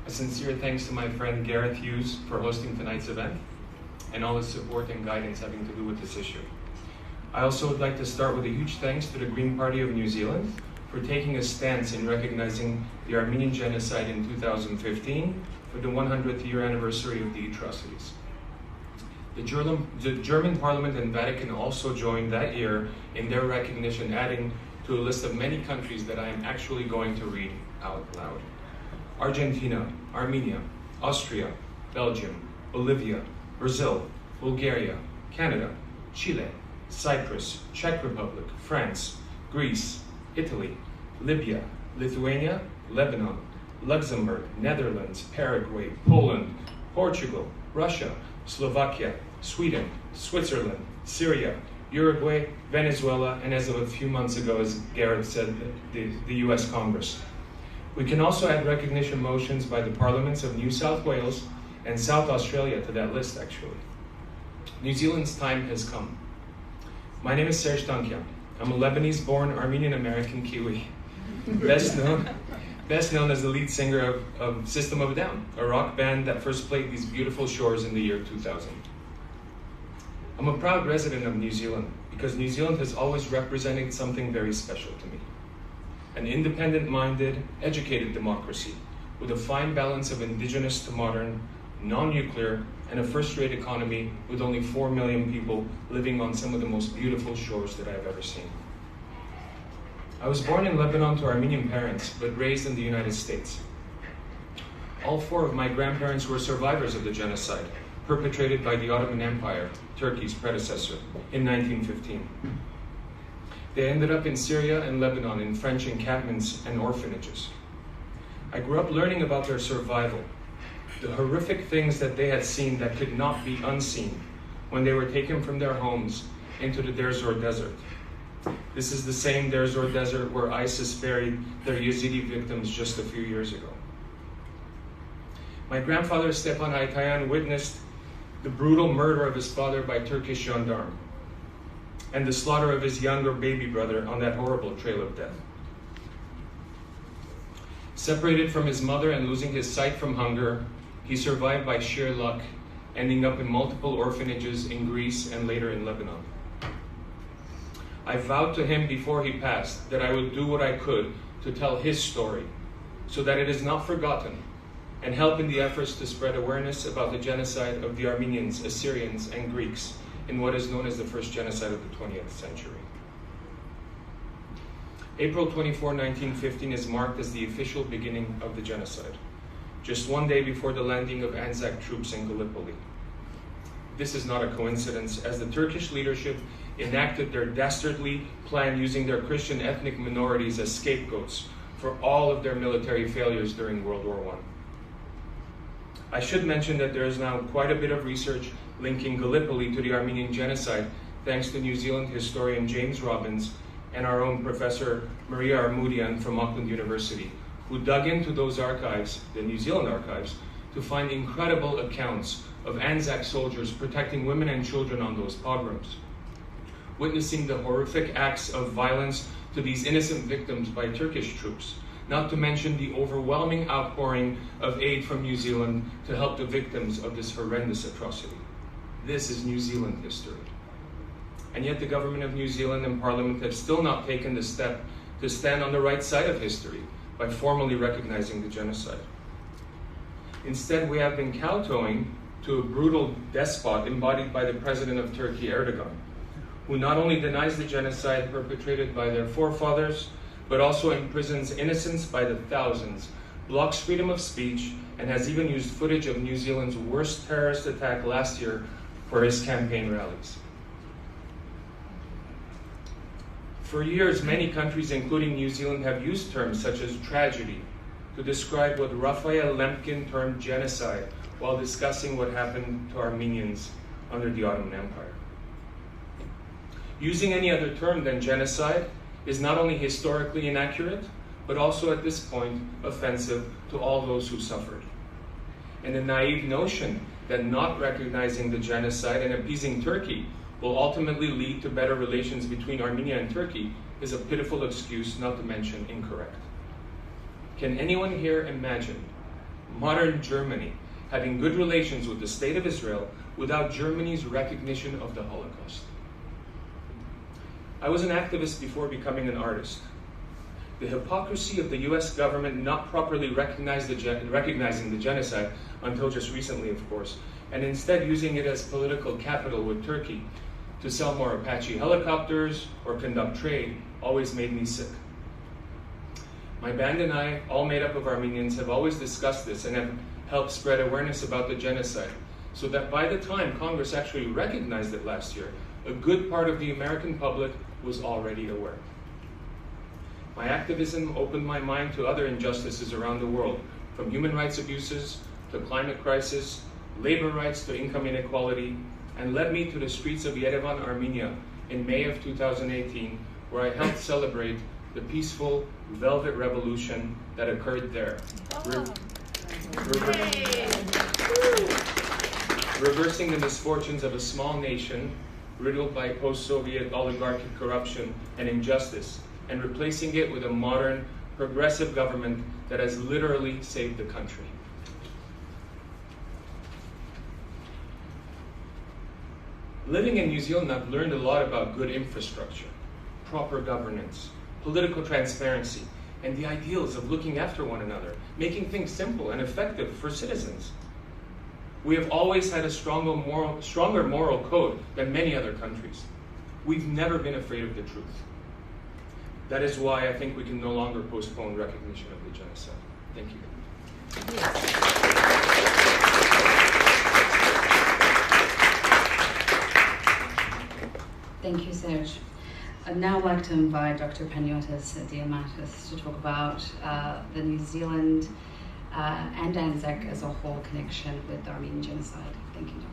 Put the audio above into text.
A sincere thanks to my friend Gareth Hughes for hosting tonight's event and all his support and guidance having to do with this issue. I also would like to start with a huge thanks to the Green Party of New Zealand for taking a stance in recognizing the Armenian genocide in 2015 for the 100th year anniversary of the atrocities. The German Parliament and Vatican also joined that year in their recognition, adding to a list of many countries that I am actually going to read out loud: Argentina, Armenia, Austria, Belgium, Bolivia, Brazil, Bulgaria, Canada, Chile, Cyprus, Czech Republic, France, Greece, Italy, Libya, Lithuania, Lebanon, Luxembourg, Netherlands, Paraguay, Poland, Portugal, Russia, Slovakia, Sweden, Switzerland, Syria, Uruguay, Venezuela, and as of a few months ago, as Gareth said, the US Congress. We can also add recognition motions by the parliaments of New South Wales and South Australia to that list, actually. New Zealand's time has come. My name is Serj Tankian. I'm a Lebanese-born Armenian-American Kiwi, best known as the lead singer of System of a Down, a rock band that first played these beautiful shores in the year 2000. I'm a proud resident of New Zealand because New Zealand has always represented something very special to me. An independent-minded, educated democracy with a fine balance of indigenous to modern, non-nuclear, and a first-rate economy with only 4 million people living on some of the most beautiful shores that I've ever seen. I was born in Lebanon to Armenian parents, but raised in the United States. All 4 of my grandparents were survivors of the genocide perpetrated by the Ottoman Empire, Turkey's predecessor, in 1915. They ended up in Syria and Lebanon in French encampments and orphanages. I grew up learning about their survival, the horrific things that they had seen that could not be unseen when they were taken from their homes into the Deir Zor desert. This is the same Deir Zor desert where ISIS buried their Yazidi victims just a few years ago. My grandfather, Stepan Aytayan, witnessed the brutal murder of his father by Turkish gendarmes and the slaughter of his younger baby brother on that horrible trail of death. Separated from his mother and losing his sight from hunger, he survived by sheer luck, ending up in multiple orphanages in Greece and later in Lebanon. I vowed to him before he passed that I would do what I could to tell his story so that it is not forgotten and help in the efforts to spread awareness about the genocide of the Armenians, Assyrians, and Greeks in what is known as the first genocide of the 20th century. April 24, 1915 is marked as the official beginning of the genocide, just one day before the landing of Anzac troops in Gallipoli. This is not a coincidence, as the Turkish leadership enacted their dastardly plan using their Christian ethnic minorities as scapegoats for all of their military failures during World War I. I should mention that there is now quite a bit of research linking Gallipoli to the Armenian genocide, thanks to New Zealand historian James Robbins and our own Professor Maria Armoudian from Auckland University, who dug into those archives, the New Zealand archives, to find incredible accounts of Anzac soldiers protecting women and children on those pogroms, witnessing the horrific acts of violence to these innocent victims by Turkish troops, not to mention the overwhelming outpouring of aid from New Zealand to help the victims of this horrendous atrocity. This is New Zealand history. And yet the government of New Zealand and Parliament have still not taken the step to stand on the right side of history by formally recognizing the genocide. Instead, we have been kowtowing to a brutal despot embodied by the President of Turkey, Erdogan, who not only denies the genocide perpetrated by their forefathers, but also imprisons innocents by the thousands, blocks freedom of speech, and has even used footage of New Zealand's worst terrorist attack last year for his campaign rallies. For years, many countries, including New Zealand, have used terms such as tragedy to describe what Raphael Lemkin termed genocide while discussing what happened to Armenians under the Ottoman Empire. Using any other term than genocide is not only historically inaccurate, but also at this point offensive to all those who suffered. And the naive notion that not recognizing the genocide and appeasing Turkey will ultimately lead to better relations between Armenia and Turkey is a pitiful excuse, not to mention incorrect. Can anyone here imagine modern Germany having good relations with the State of Israel without Germany's recognition of the Holocaust. I was an activist before becoming an artist. The hypocrisy of the US government not properly recognizing the genocide until just recently, of course, and instead using it as political capital with Turkey to sell more Apache helicopters or conduct trade always made me sick. My band and I, all made up of Armenians, have always discussed this and have helped spread awareness about the genocide, so that by the time Congress actually recognized it last year, a good part of the American public was already aware. My activism opened my mind to other injustices around the world, from human rights abuses to climate crisis, labor rights to income inequality, and led me to the streets of Yerevan, Armenia in May of 2018, where I helped celebrate the peaceful Velvet Revolution that occurred there, reversing the misfortunes of a small nation riddled by post-Soviet oligarchic corruption and injustice, and replacing it with a modern, progressive government that has literally saved the country. Living in New Zealand, I've learned a lot about good infrastructure, proper governance, political transparency, and the ideals of looking after one another, making things simple and effective for citizens. We have always had a stronger moral code than many other countries. We've never been afraid of the truth. That is why I think we can no longer postpone recognition of the genocide. Thank you. Thank you, Serj. I'd now like to invite Dr. Paniotis Diamatis to talk about the New Zealand and Anzac as a whole connection with the Armenian genocide. Thank you, Dr.